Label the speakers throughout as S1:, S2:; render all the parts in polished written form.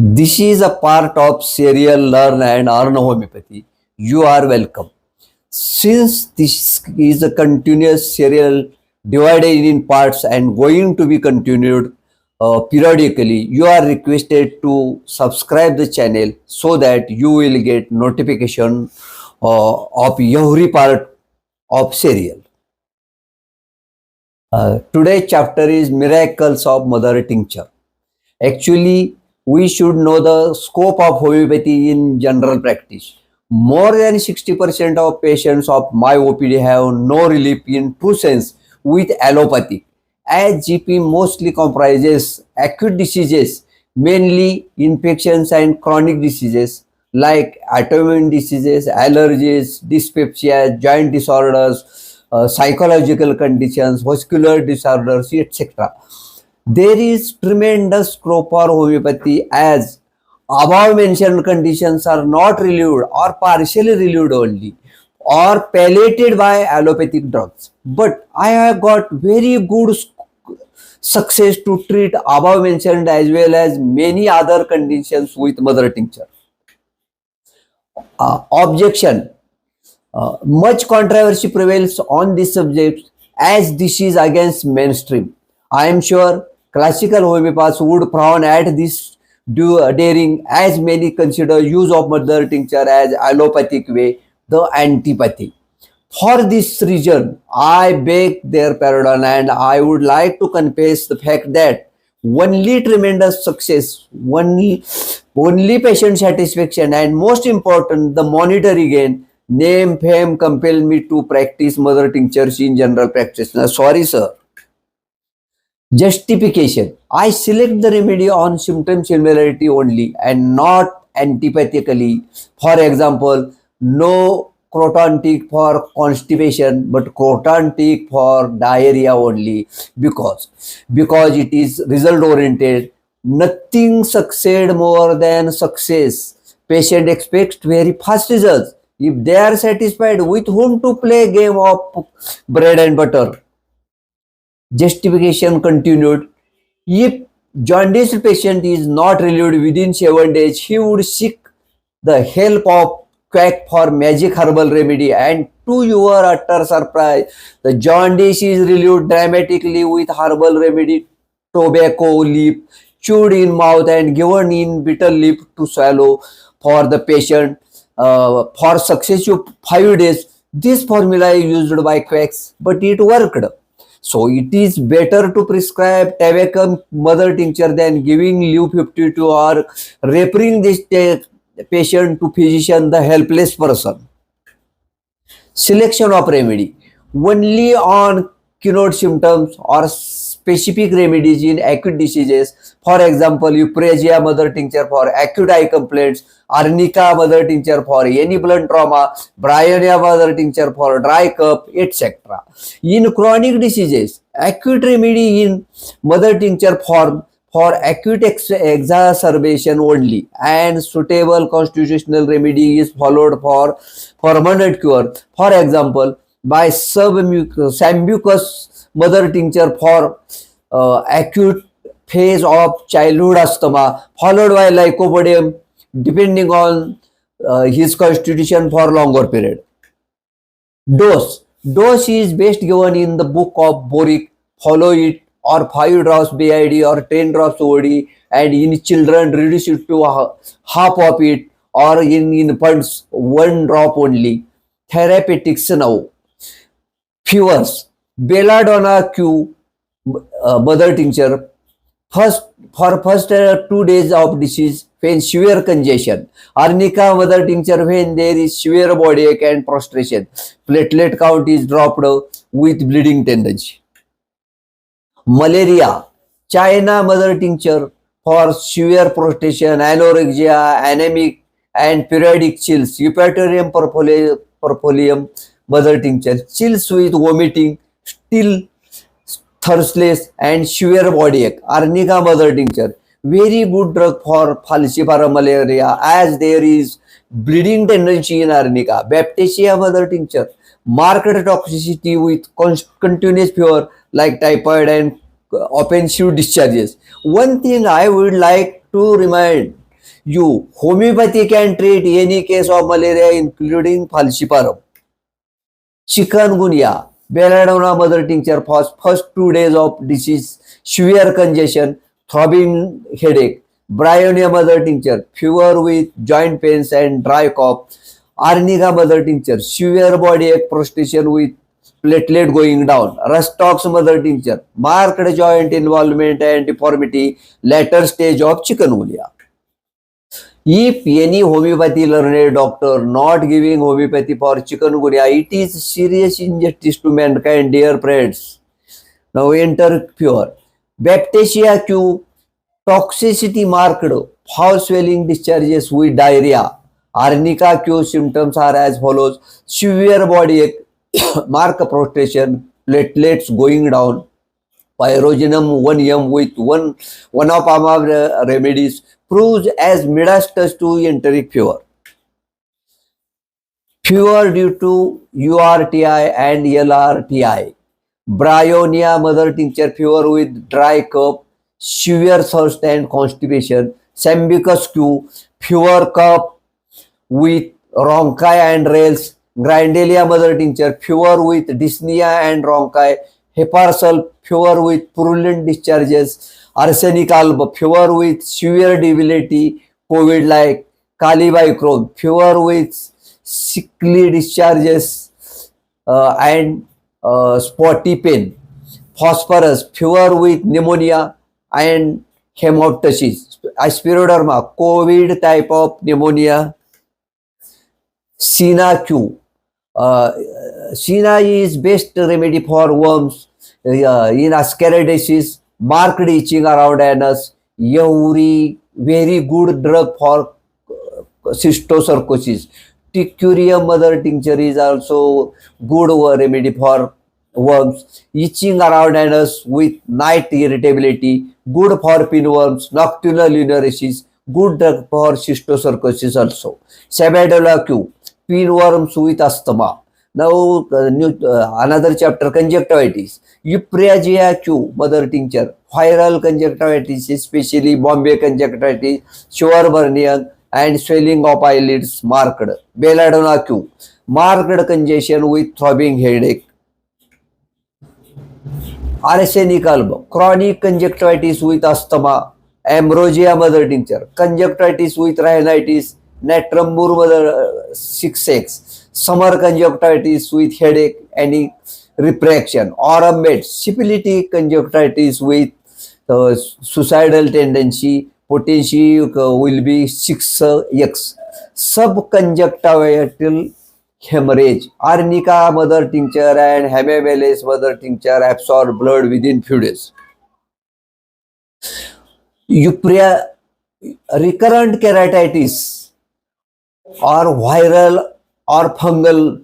S1: This is a part of serial Learn and Earn Homeopathy. You are welcome. Since this is a continuous serial divided in parts and going to be continued periodically, you are requested to subscribe the channel so that you will get notification of every part of serial. Today's chapter is Miracles of Mother Tincture. Actually, we should know the scope of homeopathy in general practice. More than 60% of patients of my OPD have no relief in true sense with allopathy, as GP mostly comprises acute diseases, mainly infections and chronic diseases like autoimmune diseases, allergies, dyspepsia, joint disorders, psychological conditions, vascular disorders, etc. There is tremendous scope for homeopathy as above mentioned conditions are not relieved or partially relieved only or palliated by allopathic drugs. But I have got very good success to treat above mentioned as well as many other conditions with mother tincture. Objection. Much controversy prevails on this subject as this is against mainstream. I am sure classical homeopaths would frown at this daring as many consider use of mother tincture as allopathic way, the antipathy. For this reason, I beg their pardon and I would like to confess the fact that only tremendous success, only patient satisfaction and most important, the monetary gain, name, fame compel me to practice mother tinctures in general practice. Now, sorry sir. Justification. I select the remedy on symptom similarity only and not antipathically. For example, no croton for constipation but croton for diarrhea only because it is result oriented. Nothing succeed more than success. Patient expects very fast results. If they are satisfied, with whom to play game of bread and butter? Justification continued. If jaundiced patient is not relieved within 7 days, he would seek the help of quack for magic herbal remedy, and to your utter surprise, the jaundice is relieved dramatically with herbal remedy, tobacco leaf chewed in mouth and given in bitter leaf to swallow for the patient for successive 5 days. This formula is used by quacks, but it worked. So it is better to prescribe tobacco mother tincture than giving leaf 52 or referring this patient to physician, the helpless person. Selection of remedy. Only on keynote symptoms or specific remedies in acute diseases. For example, euprasia mother tincture for acute eye complaints, arnica mother tincture for any blunt trauma, bryonia mother tincture for dry cough, etc. In chronic diseases, acute remedy in mother tincture for acute exacerbation only, and suitable constitutional remedy is followed for permanent cure. For example, by sambucus mother tincture for acute phase of childhood asthma, followed by lycopodium depending on his constitution for longer period. Dose. Dose is best given in the book of Boric. Follow it or 5 drops BID or 10 drops OD, and in children reduce it to half of it, or in infants 1 drop only. Therapeutics now. Fevers. Belladonna Q mother tincture first 2 days of disease when severe congestion. Arnica mother tincture when there is severe body ache and prostration. Platelet count is dropped with bleeding tendency. Malaria. China mother tincture for severe prostration, anorexia, anemic and periodic chills. Eupatorium purpureum mother tincture. Chills with vomiting, still thirstless and severe body ache. Arnica mother tincture. Very good drug for falciparum malaria as there is bleeding tendency in arnica. Baptisia mother tincture. Marked toxicity with continuous fever like typhoid and offensive discharges. One thing I would like to remind Homeopathy can treat any case of malaria, including falciparum. Chikungunya, belladonna mother tincture for first 2 days of disease, severe congestion, throbbing headache. Bryonia mother tincture, fever with joint pains and dry cough. Arnica mother tincture, severe body ache, prostration with platelet going down. Rustox mother tincture, marked joint involvement and deformity, later stage of chikungunya. If any homeopathy learned doctor not giving homeopathy for chikungunya, it is serious injustice to mankind, dear friends. Now enter pure. Baptasia Q, toxicity marked, foul swelling discharges with diarrhea. Arnica Q symptoms are as follows: severe body ache, mark prostration, platelets going down, pyrogenum 1 with one of our remedies, proves as Midas to enteric fever. Fever due to URTI and LRTI. Bryonia mother tincture, fever with dry cough, severe thirst and constipation. Sambicus Q, fever cough with rhonchi and rales. Grindelia mother tincture, fever with dyspnea and rhonchi. Heparsal, fever with purulent discharges. Arsenic alba, fever with severe debility, COVID-like. Calibicrone, fever with sickly discharges and spotty pain. Phosphorus, fever with pneumonia and hemoptysis. Aspiroderma, COVID type of pneumonia. Sina Q. Sina is best remedy for worms in ascariasis, marked itching around anus. Yauri, very good drug for cysticercosis. Ticurium mother tincture is also good remedy for worms. Itching around anus with night irritability, good for pinworms. Nocturnal urinalysis, good drug for cysticercosis also. Sabadola Q, pinworms with asthma. Now another chapter, conjunctivitis. Eupragia Q, mother tincture. Viral conjunctivitis, especially Bombay conjunctivitis, sure burning and swelling of eyelids marked. Belladonna Q, marked congestion with throbbing headache. Arsenic alba, chronic conjunctivitis with asthma. Ambrosia mother tincture, conjunctivitis with rhinitis. Natrum mur mother 6x, summer conjunctivitis with headache and retraction. Aurum med, syphilitic conjunctivitis with suicidal tendency, potency will be 6x. Subconjunctival hemorrhage. Arnica mother tincture and Hemabellis mother tincture absorb blood within few days. Recurrent keratitis or viral or fungal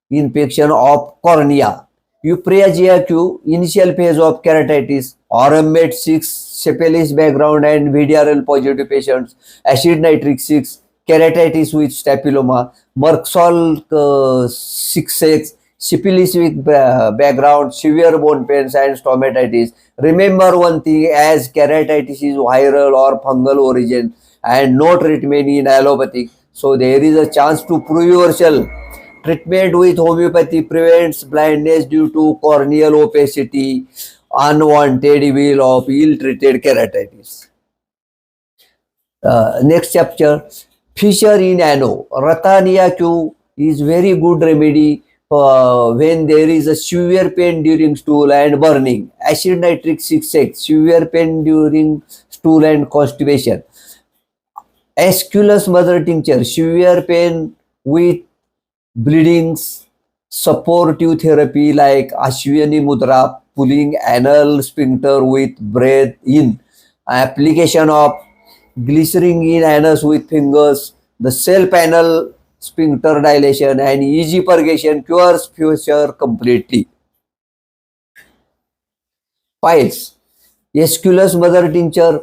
S1: infection of cornea. Eupragia Q, initial phase of keratitis. Aurum med 6, syphilis background and VDRL positive patients. Acid nitric 6, keratitis with staphylomas. Merxol 6x, syphilis with background, severe bone pains and stomatitis. Remember one thing, as keratitis is viral or fungal origin and no treatment in allopathic, so there is a chance to prove yourself. Treatment with homeopathy prevents blindness due to corneal opacity, unwanted evil of ill-treated keratitis. Next chapter, fissure in ano. Ratania Q is very good remedy when there is a severe pain during stool and burning. Acid nitric 6x, severe pain during stool and constipation. Aesculus mother tincture, severe pain with bleedings. Supportive therapy like Ashwini Mudra, pulling anal sphincter with breath in. Application of glycerin in anus with fingers. The self-anal sphincter dilation and easy purgation cures fissure completely. Piles. Aesculus mother tincture,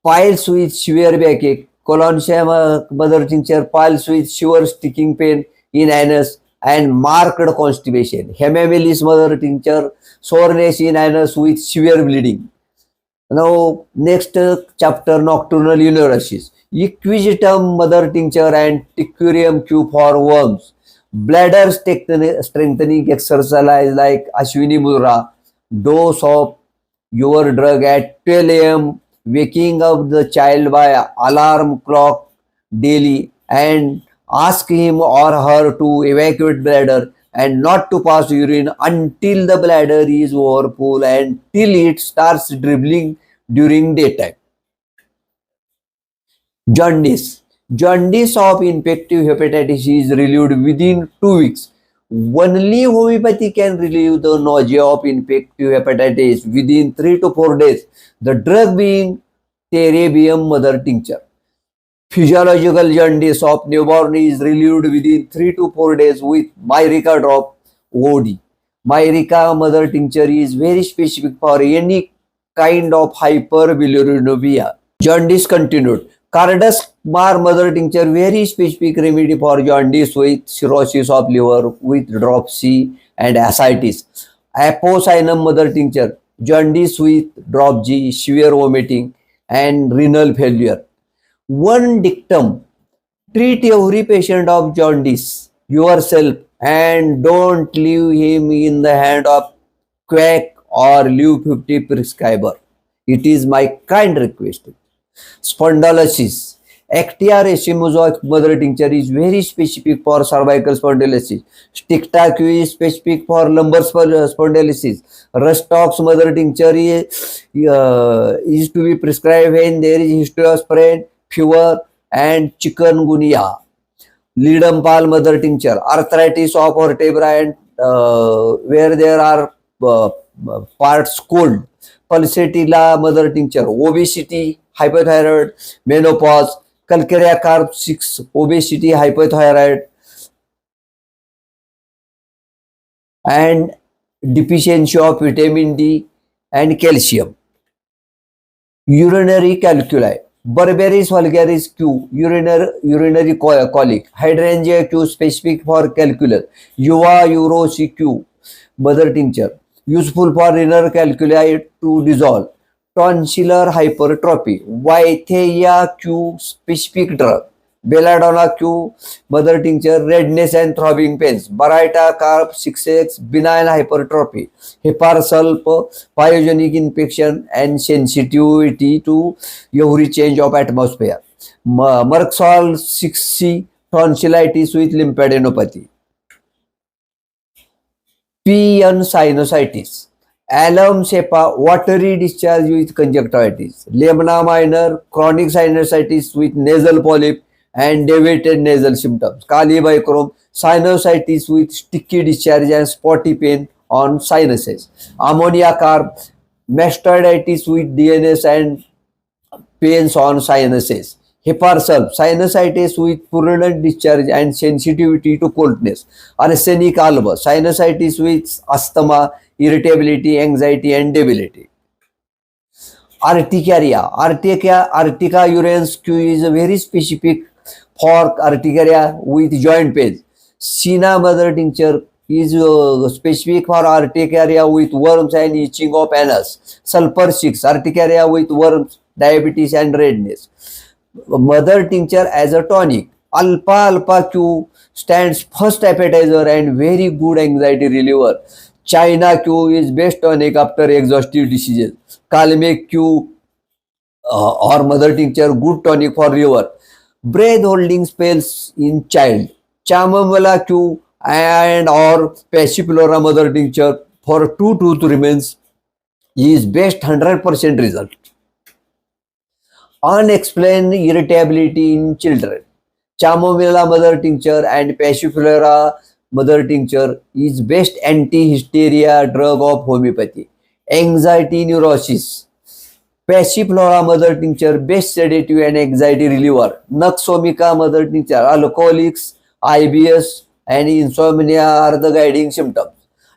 S1: piles with severe backache. Colonsea mother tincture, piles with severe sticking pain in anus and marked constipation. Hemabellis mother tincture, soreness in anus with severe bleeding. Now, next chapter, nocturnal neurosis. Equigitum mother tincture and Ticurium Q for worms. Bladder strengthening exercise like Ashwini Mudra. Dose of your drug at 12 a.m. Waking up the child by alarm clock daily and ask him or her to evacuate bladder and not to pass urine until the bladder is overfull and till it starts dribbling during daytime. Jaundice. Jaundice of infective hepatitis is relieved within 2 weeks. Only homeopathy can relieve the nausea of infective hepatitis within 3 to 4 days. The drug being Terbium mother tincture. Physiological jaundice of newborn is relieved within 3 to 4 days with Myrica drop OD. Myrica mother tincture is very specific for any kind of hyperbilirubinemia. Jaundice continued. Cardas mar mother tincture very specific remedy for jaundice with cirrhosis of liver with dropsy and ascites. Apocyinum mother tincture jaundice with drop G, severe vomiting and renal failure. One dictum: treat every patient of jaundice yourself and don't leave him in the hand of quack or leave 50 prescriber. It is my kind request. Spondylosis. Actia racemosa mother tincture is very specific for cervical spondylosis. Sticta Q is specific for lumbar spondylosis. Rustox mother tincture is to be prescribed when there is history of sprain, fever, and chikungunya. Lidum pal mother tincture, arthritis of vertebra and where there are parts cold. Pulsatilla mother tincture, obesity, hypothyroid, menopause, calcarea carb 6, obesity, hypothyroid, and deficiency of vitamin D and calcium. Urinary calculi. Berberis vulgaris Q, urinary colic. Hydrangea Q, specific for calculus. Uva urosi Q, mother tincture. Useful for renal calculi to dissolve. Tonsillar hypertrophy. Wythia Q, specific drug. Belladonna Q, mother tincture, redness and throbbing pains. Baraita carb 6x, benign hypertrophy. Heparsulp, pyogenic infection and sensitivity to every change of atmosphere. Merxol 6C, tonsillitis with lymphadenopathy. PN sinusitis. Alum cepa, watery discharge with conjunctivitis. Lemna minor, chronic sinusitis with nasal polyp and deviated nasal symptoms. Kali bichrome, sinusitis with sticky discharge and spotty pain on sinuses. Ammonia carb, mastoiditis with DNS and pains on sinuses. Heparsulp, sinusitis with purulent discharge and sensitivity to coldness. Arsenic alba, sinusitis with asthma, irritability, anxiety and debility. Urticaria. Urtica urens Q is very specific for urticaria with joint pains. Sina mother tincture is specific for urticaria with worms and itching of anus. Sulfur 6, urticaria with worms, diabetes and redness. Mother tincture as a tonic. Alpha Q stands first appetizer and very good anxiety reliever. China Q is best tonic after exhaustive diseases. Calmate Q or mother tincture, good tonic for liver. Breath holding spells in child. Chamomilla Q and or Passiflora mother tincture for two tooth remains is best 100% result. Unexplained irritability in children. Chamomilla mother tincture and Passiflora mother tincture is best anti-hysteria drug of homeopathy. Anxiety neurosis. Passiflora mother tincture, best sedative and anxiety reliever. Nux mother tincture, alcoholics, IBS and insomnia are the guiding symptoms.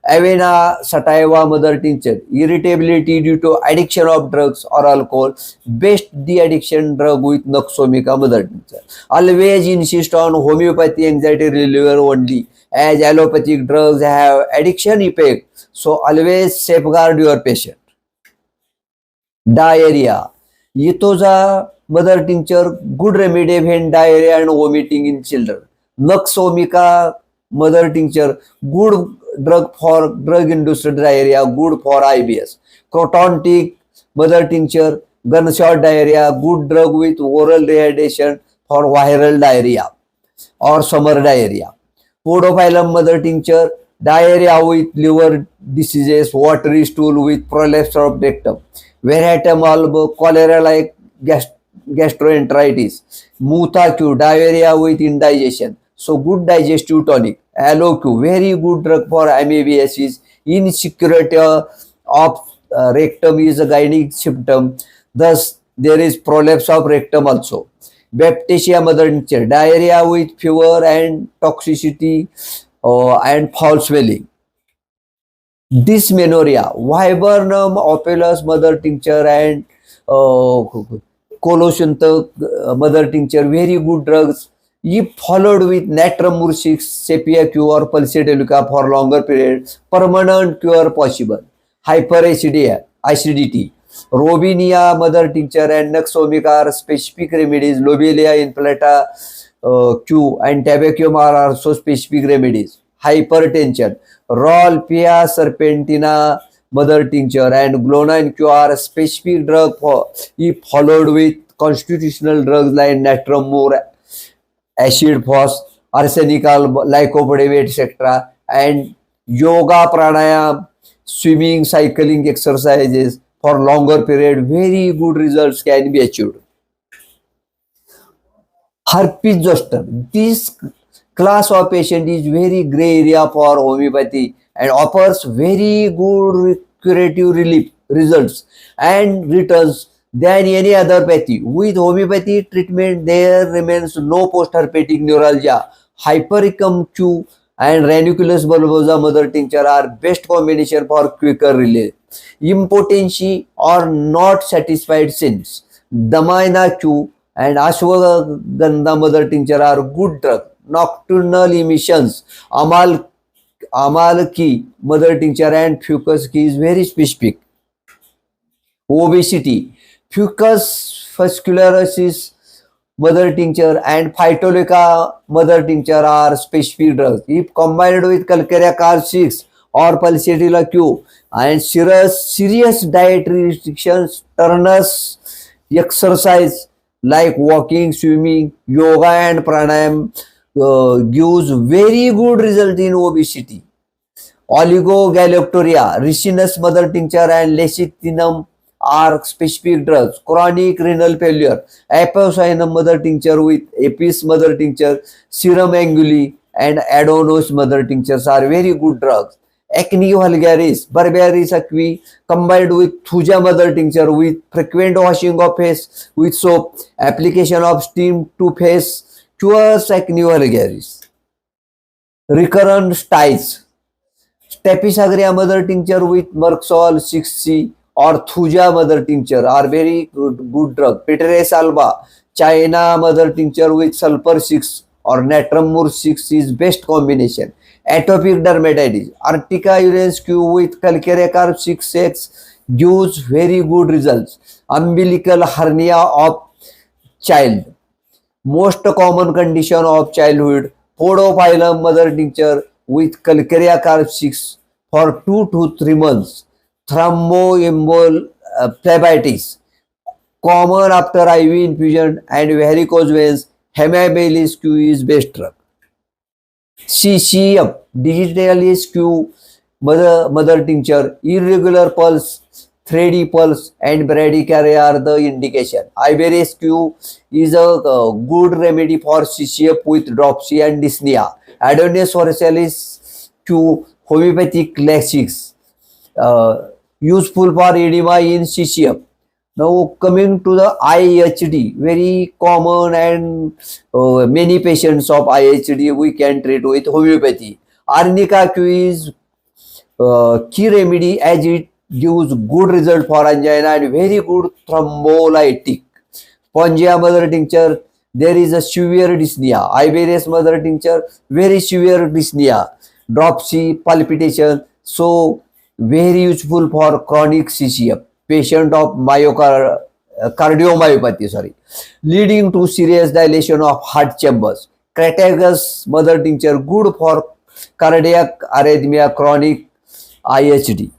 S1: Avena sativa mother tincture, irritability due to addiction of drugs or alcohol, best de-addiction drug with Nuxomica mother tincture. Always insist on homeopathy anxiety reliever only, as allopathic drugs have addiction effect. So always safeguard your patient. Diarrhea. Itoza mother tincture, good remedy when diarrhea and vomiting in children. Nux vomica mother tincture, good drug for drug-induced diarrhea, good for IBS. Crotontic mother tincture, gunshot diarrhea, good drug with oral rehydration for viral diarrhea or summer diarrhea. Podophyllum mother tincture, diarrhea with liver diseases, watery stool with prolapse of rectum. Variatum alba, cholera like gastroenteritis. Mutaq, diarrhea with indigestion. So good digestive tonic. Aloq, very good drug for amoebiasis. Insecurity of rectum is a guiding symptom. Thus, there is prolapse of rectum also. Baptisia mother tincture, diarrhea with fever and toxicity and foul smelling. Dysmenorrhea, viburnum opulus mother tincture and colocynth mother tincture, very good drugs. If followed with natrum murcix, sepia cure, pulsatilica for longer period, permanent cure possible. Acidity. Robinia mother tincture and Nux vomica are specific remedies. Lobelia inflata Q and tabacum are also specific remedies. Hypertension. Rolpia serpentina mother tincture and Glonine Q are specific drug for if followed with constitutional drugs like natrum mur, acid phos, arsenical, lycopodium, etc. And yoga, pranayam, swimming, cycling exercises for longer period, very good results can be achieved. Herpes zoster. This class of patient is very gray area for homeopathy and offers very good curative relief results and returns than any other pathy. With homeopathy treatment, there remains no post-herpetic neuralgia. Hypericum Q and ranunculus bulbosa mother tincture are best combination for quicker relief. Impotency or not satisfied since Damaina Q and ashwagandha mother tincture are good drug. Nocturnal emissions, amalki mother tincture and fucus key is very specific. Obesity, fucus fascularis mother tincture and phytolica mother tincture are specific drugs. If combined with calcarea car 6 or pulsatilla Q and serious dietary restrictions, turnus exercise like walking, swimming, yoga and pranayam gives very good result in obesity. Oligogalactoria, ricinus mother tincture and lecithinum are specific drugs. Chronic renal failure, apocynum mother tincture with apis mother tincture, serum anguli and adonos mother tinctures are very good drugs. Acne vulgaris, barbaris aqui combined with thuja mother tincture with frequent washing of face with soap, application of steam to face cures acne vulgaris. Recurrent styes, Staphysagra mother tincture with Merxol 6C or Thuja mother tincture are very good drug. Pityres alba, China mother tincture with sulfur 6 or natrum mur 6 is best combination. Atopic dermatitis, Artica urens Q with calcarea carb 6X gives very good results. Umbilical hernia of child, most common condition of childhood. Podophyllum mother tincture with calcarea carb 6 for 2 to 3 months. Thromboembol phlebitis, common after IV infusion and varicose veins. Hemimelis Q is best drug. CCM, digitalis Q mother tincture, irregular pulse, thready pulse and bradycardia are the indication. Iberis Q is a good remedy for CCF with dropsy and dyspnea. Adonis orchalis Q homeopathic classics, useful for edema in CCF. Now coming to the IHD, very common and many patients of IHD we can treat with homeopathy. Arnica Q is key remedy as it gives good result for angina and very good thrombolytic. Spongia mother tincture, there is a severe dyspnea. Iberis mother tincture, very severe dyspnea. Dropsy, palpitation, so very useful for chronic CCF. patient of cardiomyopathy, leading to serious dilation of heart chambers. Crataegus mother tincture good for cardiac arrhythmia, chronic IHD.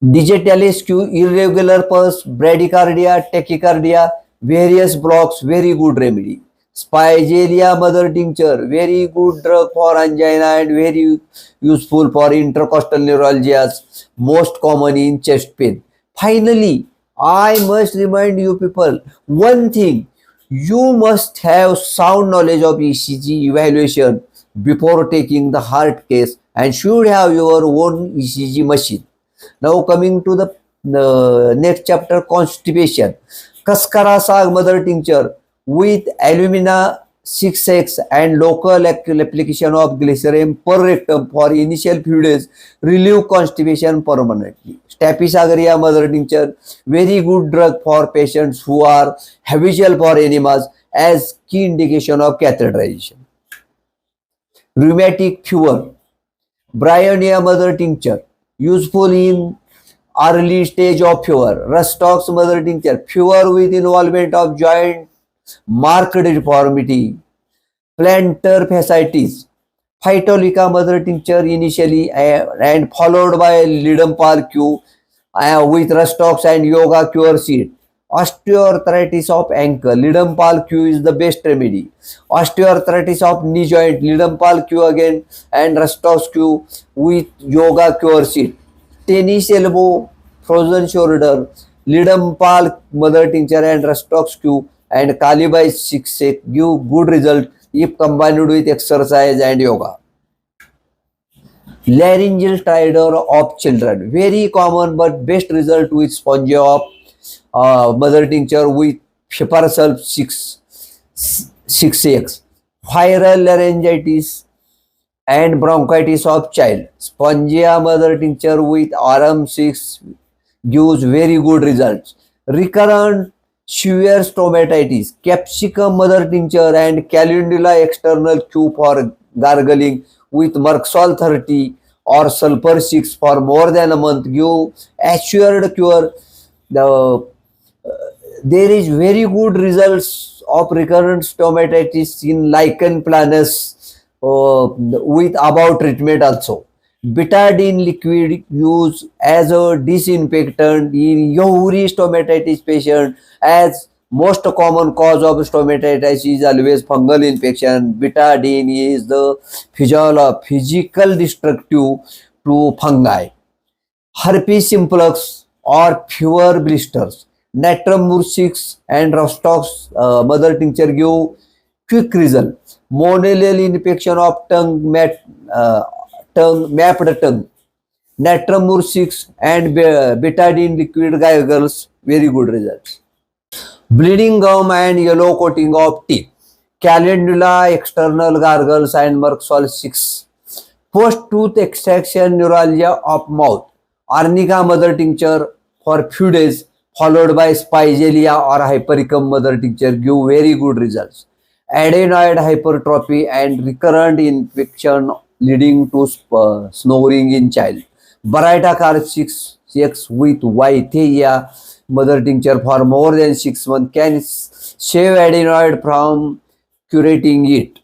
S1: Digitalis Q, irregular pulse, bradycardia, tachycardia, various blocks, very good remedy. Spigelia mother tincture, very good drug for angina and very useful for intercostal neuralgias, most common in chest pain. Finally, I must remind you people one thing, you must have sound knowledge of ECG evaluation before taking the heart case and should have your own ECG machine. Now coming to the next chapter, constipation. Kaskara sag mother tincture with alumina 6x and local application of glycerin per rectum for initial few days relieve constipation permanently. Staphysagria mother tincture, very good drug for patients who are habitual for enemas as key indication of catheterization. Rheumatic fever. Bryonia mother tincture, useful in early stage of fever. Rustox mother tincture, fever with involvement of joint, marked deformity. Plantar fasciitis. Phytolica mother tincture initially and followed by Lidenpal Q with Rustox and Yoga Cure seed. Osteoarthritis of ankle, Lidenpal Q is the best remedy. Osteoarthritis of knee joint, Lidenpal Q again and Rustox Q with Yoga Cure seed. Tennis elbow, frozen shoulder, Lidenpal mother tincture and Rustox Q and Kalibai 6 give good result if combined with exercise and yoga. Laryngeal stridor of children, very common but best result with sponge of mother tincture with Pipersulf 6x. Viral laryngitis and bronchitis of child. Spongia mother tincture with RM6 gives very good results. Recurrent severe stomatitis, capsicum mother tincture and calendula external Q for gargling with Merxol 30 or sulfur 6 for more than a month give assured cure. There is very good results of recurrent stomatitis in lichen planus with above treatment also. Betadine liquid used as a disinfectant in every stomatitis patient as most common cause of stomatitis is always fungal infection. Betadine is the physical destructive to fungi. Herpes simplex or fever blisters. Natrum murcix and Rostock's mother tincture give quick result. Mononal infection of mapped tongue. Natrum murcix and betadine liquid gargles, very good results. Bleeding gum and yellow coating of teeth. Calendula external gargles and Merxol 6. Post-tooth extraction neuralgia of mouth. Arnica mother tincture for few days followed by Spigelia or Hypericum mother tincture give very good results. Adenoid hypertrophy and recurrent infection leading to snoring in child. Baraita car 6 with Wythia mother tincture for more than 6 months can save adenoid from curating it.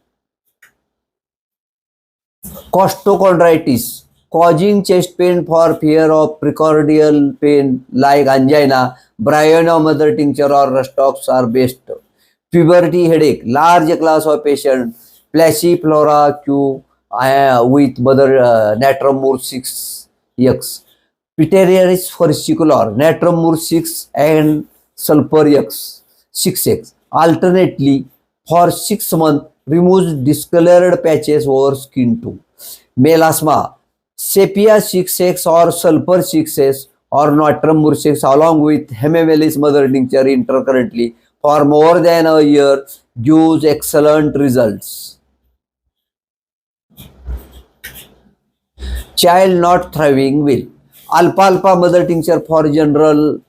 S1: Costochondritis, causing chest pain for fear of precordial pain like angina, Bryonia mother tincture or Rustox are best. Puberty headache, large class of patient, Placiflora Q with mother Natrum mur 6x. Piteriaris versicolor, Natrum mur 6 and sulfur x 6x. Alternately, for 6 months, removes discolored patches over skin too. Melasma, Sepia 6x or sulfur 6s or Natrum mur 6 along with Hemamelis mother tincture intercurrently for more than a year gives excellent results. Child not thriving will. Alfalfa mother tincture for general.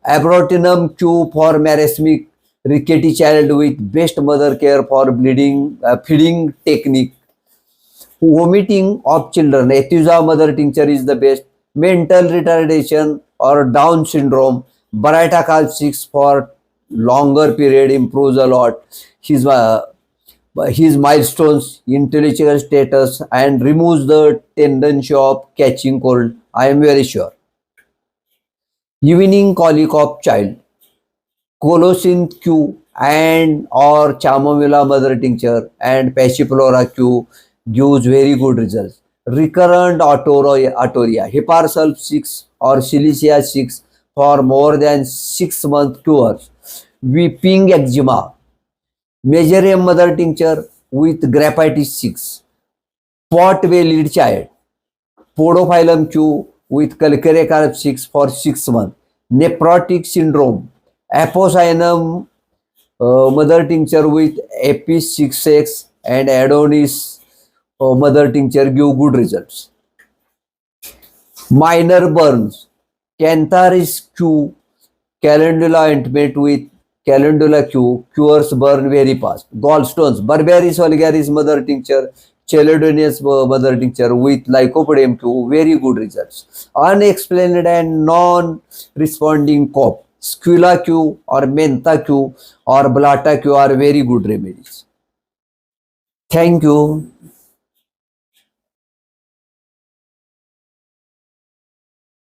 S1: Abrotinum Q for marasmic rickety child with best mother care for bleeding feeding technique. Vomiting of children, Ethusa mother tincture is the best. Mental retardation or Down syndrome, Baraita 6 for longer period improves a lot. His his milestones, intellectual status, and removes the tendency of catching cold. I am very sure. Evening colic of child, Colocin Q and or chamomilla mother tincture and passiflora Q gives very good results. Recurrent autoria, Heparsulf 6 or Silicea 6 for more than 6 months cures. Weeping eczema, Major mother tincture with graphitis 6. Pot lead child, Podophyllum Q with calcareous 6 for 6 months. Nephrotic syndrome, Apocyinum mother tincture with Apis 6x and Adonis mother tincture give good results. Minor burns, Cantharis Q, Calendula ointment with Calendula Q cures burn very fast. Gallstones, Barbaris vulgaris mother tincture, Chelidonius mother tincture with Lycopodium Q, very good results. Unexplained and non-responding cough, Squilla Q or Mentha Q or Blata Q are very good remedies. Thank you.